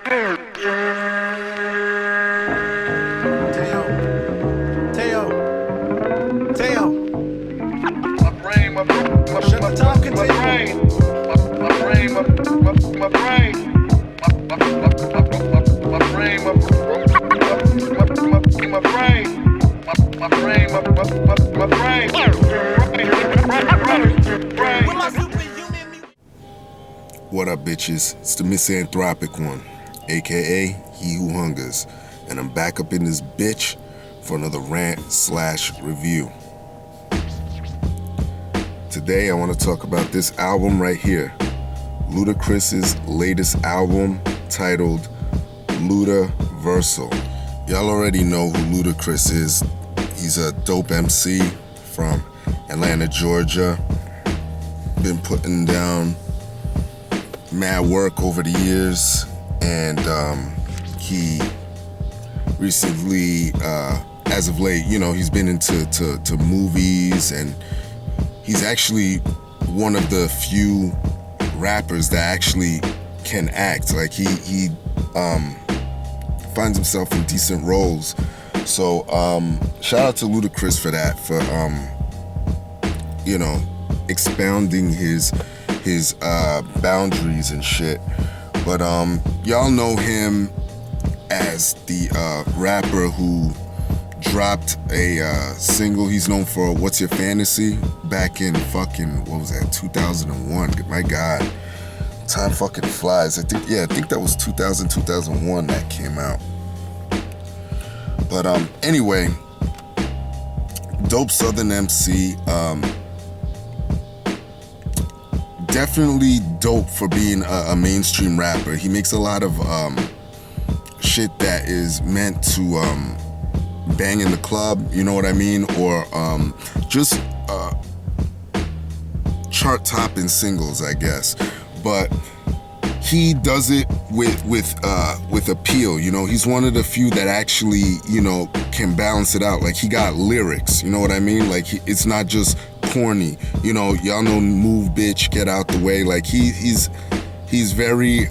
What up, bitches? It's the misanthropic one, aka He Who Hungers, and I'm back up in this bitch for another rant/review. Today I want to talk about this album right here, Ludacris's latest album titled Ludaversal. Y'all already know who Ludacris is. He's a dope MC from Atlanta, Georgia. Been putting down mad work over the years, and he recently, as of late, you know, he's been into movies, and he's actually one of the few rappers that actually can act. Like he finds himself in decent roles. So shout out to Ludacris for that, for you know, expounding his boundaries and shit. But y'all know him as the rapper who dropped a single. He's known for What's Your Fantasy back in fucking, what was that, 2001. My God, time fucking flies. I think that was 2001 that came out. But anyway, dope Southern MC. Definitely dope for being a mainstream rapper. He makes a lot of shit that is meant to bang in the club, you know what I mean? Or just chart-topping singles, I guess. But he does it with appeal, you know? He's one of the few that actually, you know, can balance it out. Like, he got lyrics, you know what I mean? Like, it's not just corny, you know. Y'all know Move Bitch, Get Out the Way. Like he's very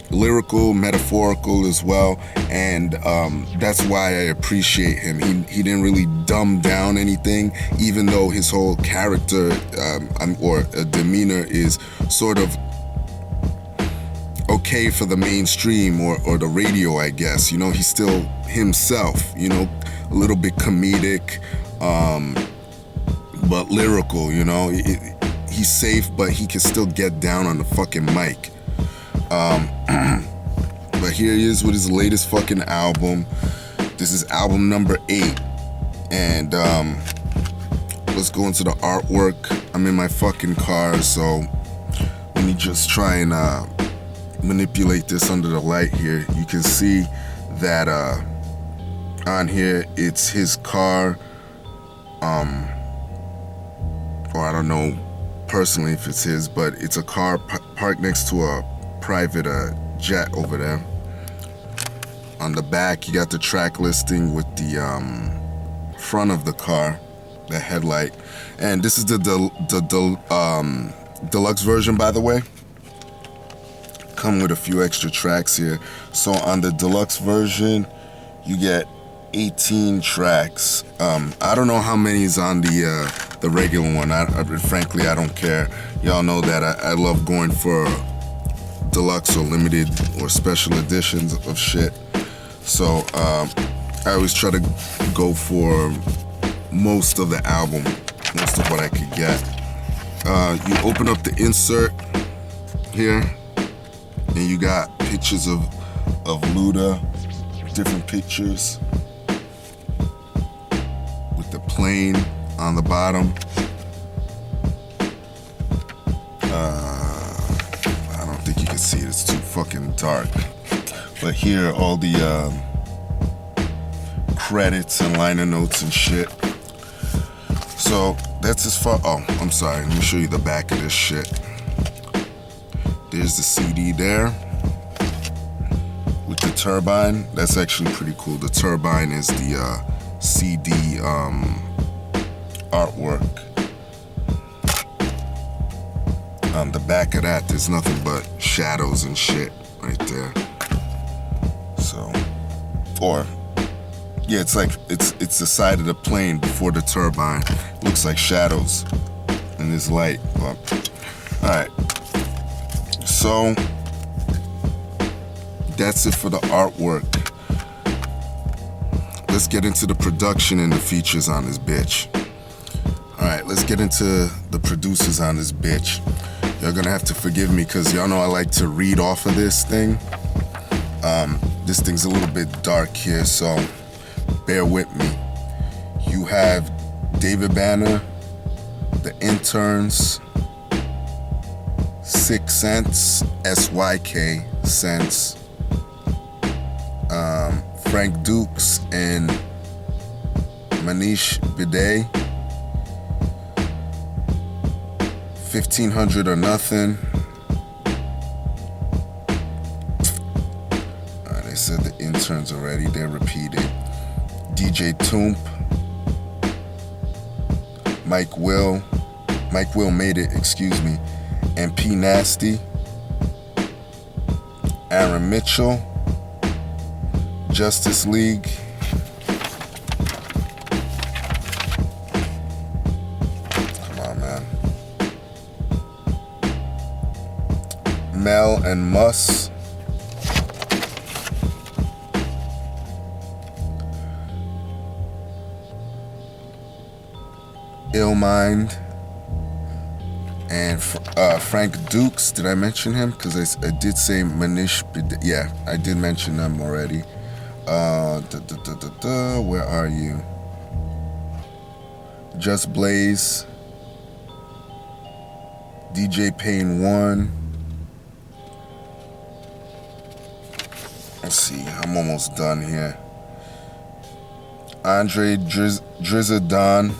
lyrical, metaphorical as well, and that's why I appreciate him. He didn't really dumb down anything, even though his whole character or demeanor is sort of okay for the mainstream or the radio, I guess. You know, he's still himself, you know, a little bit comedic, but lyrical, you know. He's safe, but he can still get down on the fucking mic. But here he is with his latest fucking album. This is album number 8. And let's go into the artwork. I'm in my fucking car, so let me just try and manipulate this under the light here. You can see that on here it's his car. Or I don't know personally if it's his, but it's a car parked next to a private jet over there. On the back, you got the track listing with the front of the car, the headlight. And this is the deluxe version, by the way. Come with a few extra tracks here. So on the deluxe version, you get 18 tracks. I don't know how many is on the regular one. Frankly, I don't care. Y'all know that I love going for deluxe or limited or special editions of shit. So I always try to go for most of the album, most of what I could get. You open up the insert here, and you got pictures of Luda, different pictures with the plane on the bottom. I don't think you can see it, it's too fucking dark. But here are all the credits and liner notes and shit. So that's as far. Oh, I'm sorry, let me show you the back of this shit. There's the CD there with the turbine. That's actually pretty cool. The turbine is the CD artwork. On the back of that, there's nothing but shadows and shit right there. So, or yeah, it's like it's the side of the plane before the turbine. Looks like shadows in this light. But, all right. So that's it for the artwork. Let's get into the production and the features on this bitch. All right, let's get into the producers on this bitch. Y'all gonna have to forgive me because y'all know I like to read off of this thing. This thing's a little bit dark here, so bear with me. You have David Banner, The Interns, 6 Cents, SYK Cents, Frank Dukes and Manish Bidet, 1500 or Nothing. They said The Interns already, they're repeated. DJ Toomp, Mike Will Made It, excuse me, and P Nasty, Aaron Mitchell, Justice League, come on, man, Mel and Muss, Illmind, and Frank Dukes. Did I mention him? Because I did say Manish. Yeah, I did mention them already. Where are you? Just Blaze, DJ Payne 1. Let's see, I'm almost done here. Andre Drizadon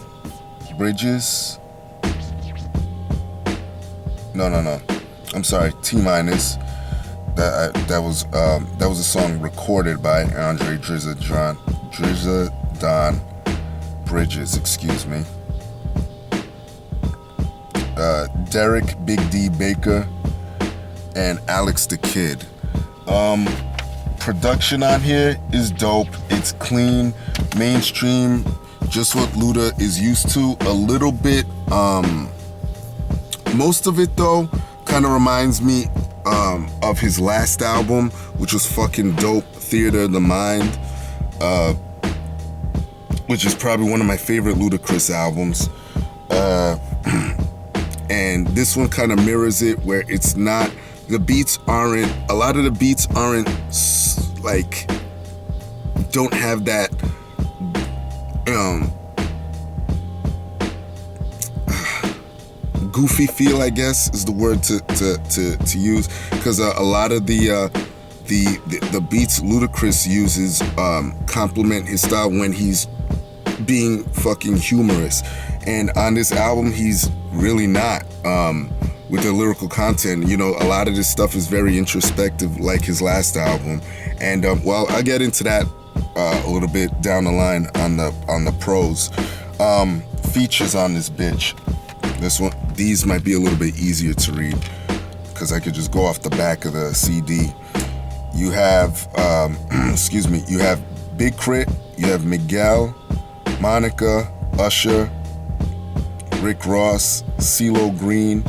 Bridges. No. I'm sorry, T-minus. That was a song recorded by Andre Drizadon Bridges, excuse me. Derek Big D Baker and Alex the Kid. Production on here is dope. It's clean, mainstream, just what Luda is used to. A little bit, most of it though kind of reminds me of his last album, which was fucking dope, Theater of the Mind, which is probably one of my favorite Ludacris albums. And this one kind of mirrors it, where it's not, a lot of the beats aren't like, don't have that goofy feel, I guess is the word to use, because a lot of the beats Ludacris uses complement his style when he's being fucking humorous, and on this album he's really not, with the lyrical content. You know, a lot of this stuff is very introspective, like his last album, and well, I'll get into that a little bit down the line on the pros. Features on this bitch. These might be a little bit easier to read because I could just go off the back of the CD. You have, you have Big K.R.I.T, you have Miguel, Monica, Usher, Rick Ross, CeeLo Green,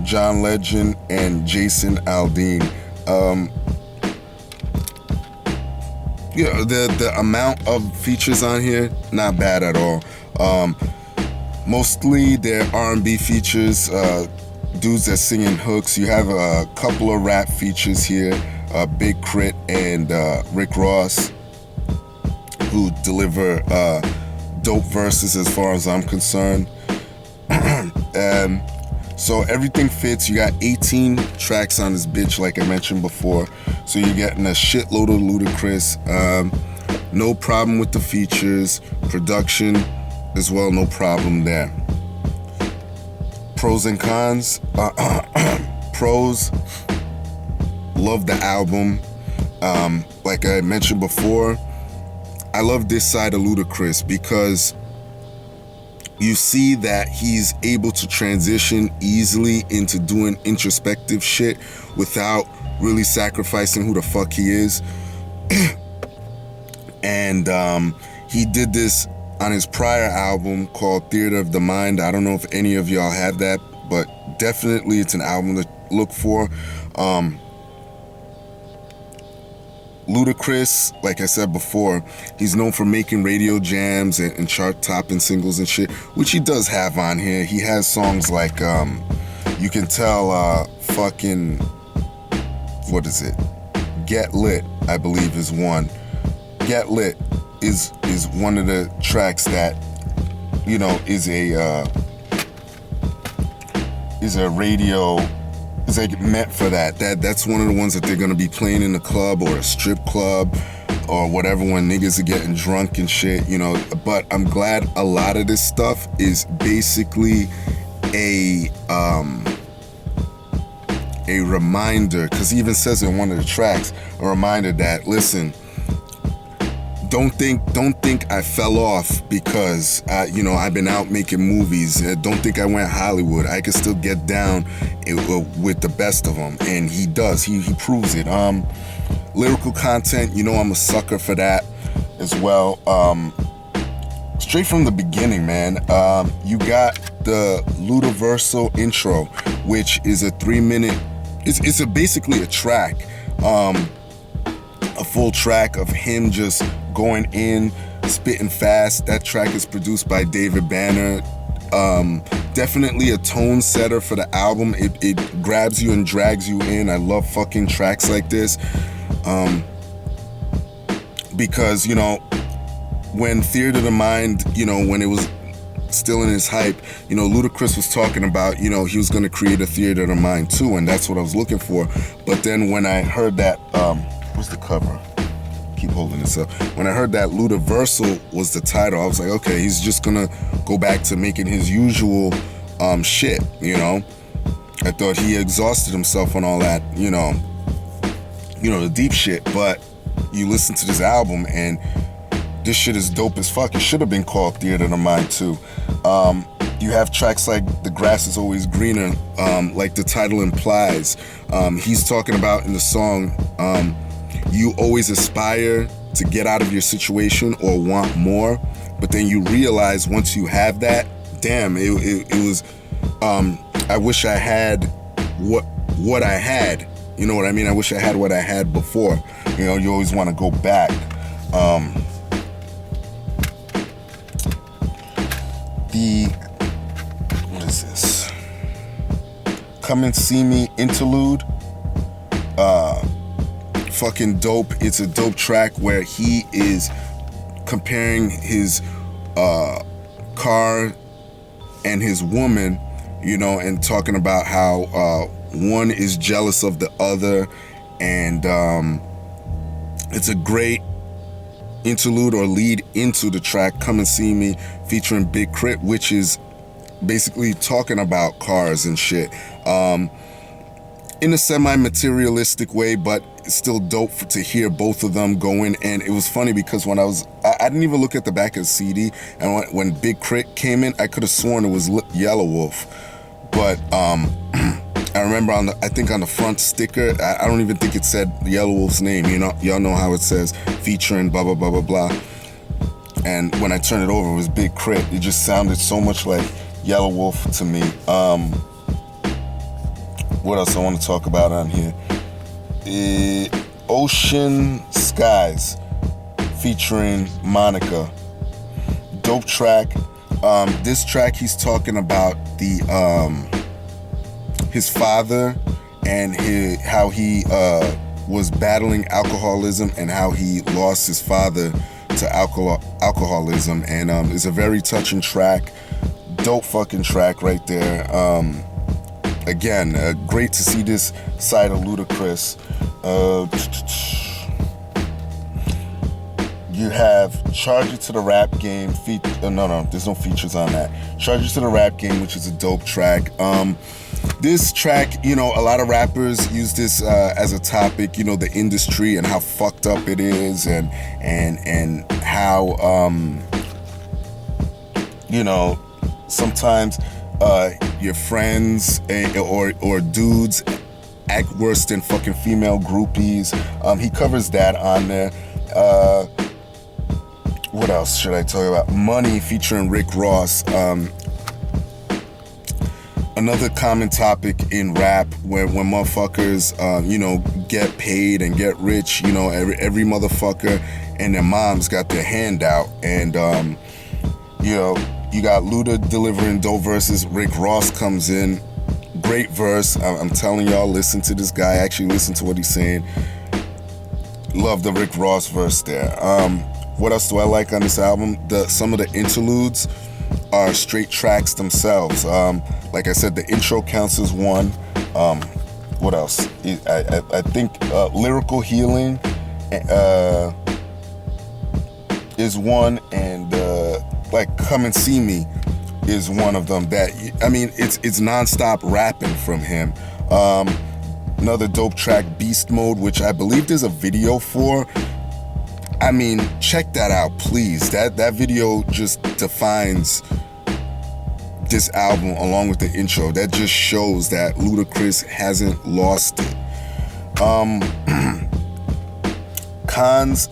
John Legend, and Jason Aldean. Yeah, the amount of features on here, not bad at all. Mostly they're R&B features, dudes that singing hooks. You have a couple of rap features here, Big K.R.I.T and Rick Ross, who deliver dope verses as far as I'm concerned. So everything fits. You got 18 tracks on this bitch, like I mentioned before. So you're getting a shitload of Ludacris. No problem with the features. Production as well, no problem there. Pros and cons. Pros, love the album. Like I mentioned before, I love this side of Ludacris because you see that he's able to transition easily into doing introspective shit without really sacrificing who the fuck he is. And he did this on his prior album called Theater of the Mind. I don't know if any of y'all have that, but definitely it's an album to look for. Ludacris, like I said before, he's known for making radio jams and chart-topping singles and shit, which he does have on here. He has songs like, you can tell, fucking, what is it? Get Lit, I believe, is one. Get Lit is one of the tracks that, you know, is a radio, is like meant for that. That's one of the ones that they're gonna be playing in a club or a strip club or whatever when niggas are getting drunk and shit, you know. But I'm glad a lot of this stuff is basically a reminder, because he even says in one of the tracks, a reminder that, listen, don't think I fell off because you know, I've been out making movies. Don't think I went Hollywood. I can still get down with the best of them, and he does. He proves it. Lyrical content, you know, I'm a sucker for that as well. Straight from the beginning, man. You got the Ludaversal intro, which is a 3-minute. It's basically a track. A full track of him just going in, spitting fast. That track is produced by David Banner. Definitely a tone setter for the album. It grabs you and drags you in. I love fucking tracks like this. Because, you know, when Theater of the Mind, you know, when it was still in his hype, you know, Ludacris was talking about, you know, he was going to create a Theater of the Mind too, and that's what I was looking for. But then when I heard that, what's the cover? Keep holding this up. When I heard that Ludaversal was the title, I was like, okay, he's just gonna go back to making his usual shit, you know. I thought he exhausted himself on all that, you know, the deep shit. But you listen to this album and this shit is dope as fuck. It should have been called Theater of the Mind too. You have tracks like The Grass Is Always Greener, like the title implies. He's talking about in the song, you always aspire to get out of your situation or want more, but then you realize once you have that, damn, it was, I wish I had what I had. You know what I mean? I wish I had what I had before. You know, you always want to go back. What is this? Come and See Me interlude. Fucking dope. It's a dope track where he is comparing his car and his woman, you know, and talking about how one is jealous of the other, and it's a great interlude or lead into the track Come and See Me featuring Big K.R.I.T, which is basically talking about cars and shit in a semi-materialistic way, but it's still dope to hear both of them going. And it was funny because when I didn't even look at the back of the CD, and when Big K.R.I.T came in, I could have sworn it was Yellow Wolf, but I remember I think on the front sticker, I don't even think it said Yellow Wolf's name. You know, y'all know how it says featuring blah blah blah blah blah. And when I turned it over, it was Big K.R.I.T. It just sounded so much like Yellow Wolf to me. What else I want to talk about on here? Ocean Skies featuring Monica. Dope track. This track, he's talking about his father and how he was battling alcoholism and how he lost his father to alcoholism. And it's a very touching track. Dope fucking track right there. Again, great to see this side of Ludacris. You have Charge It to the Rap Game. No, there's no features on that. Charge It to the Rap Game, which is a dope track. This track, you know, a lot of rappers use this as a topic, you know, the industry and how fucked up it is, and how, you know, sometimes your friends or dudes act worse than fucking female groupies. He covers that on there. What else should I talk about? Money featuring Rick Ross. Another common topic in rap when motherfuckers, get paid and get rich, every motherfucker and their moms got their hand out. And, you got Luda delivering dope verses. Rick Ross comes in. Great verse. I'm telling y'all, listen to this guy. Actually listen to what he's saying. Love the Rick Ross verse there. What else do I like on this album? Some of the interludes are straight tracks themselves. Like I said, the intro counts as one. What else? I think Lyrical Healing is one, and like Come and See Me is one of them. It's nonstop rapping from him. Another dope track, Beast Mode, which I believe there's a video for. Check that out, please. That video just defines this album along with the intro. That just shows that Ludacris hasn't lost it. Cons,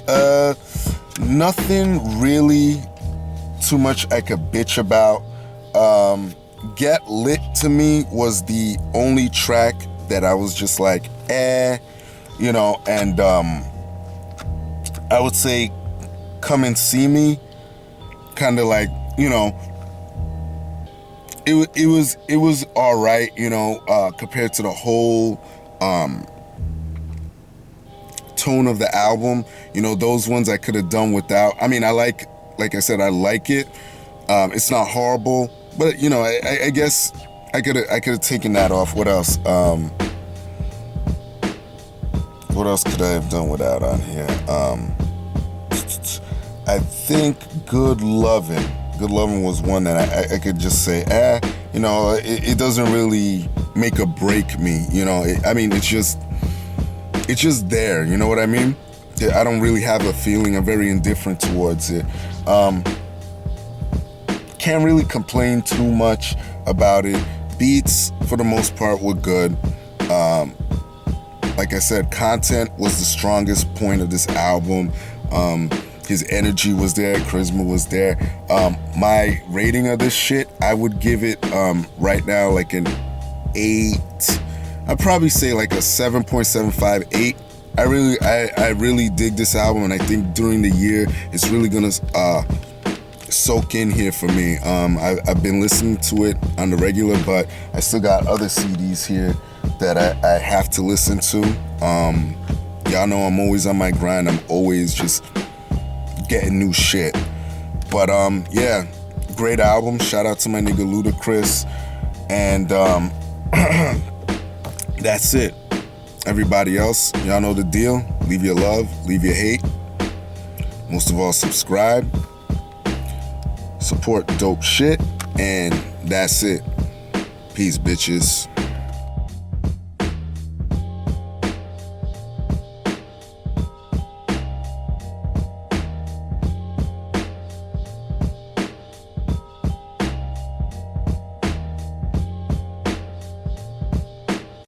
nothing really too much I could bitch about. Get Lit to me was the only track that I was just like, and I would say Come and See Me, kind of like, it was all right, compared to the whole tone of the album. Those ones I could have done without. I like I said, I like it. It's not horrible, but I guess I could have taken that off. What else? What else could I have done without on here? I think Good Lovin' was one that I could just say, it doesn't really make or break me. It's just there. You know what I mean? I don't really have a feeling. I'm very indifferent towards it. Can't really complain too much about it. Beats, for the most part, were good. Like I said, content was the strongest point of this album. His energy was there, charisma was there. My rating of this shit, I would give it right now like an 8. I'd probably say like a 7.75, 8. I really dig this album, and I think during the year it's really gonna soak in here for me. I've been listening to it on the regular, but I still got other CDs here that I have to listen to. Y'all know I'm always on my grind. I'm always just getting new shit. But yeah, great album. Shout out to my nigga Ludacris. And that's it. Everybody else, y'all know the deal. Leave your love, leave your hate. Most of all, subscribe. Support dope shit. And that's it. Peace, bitches.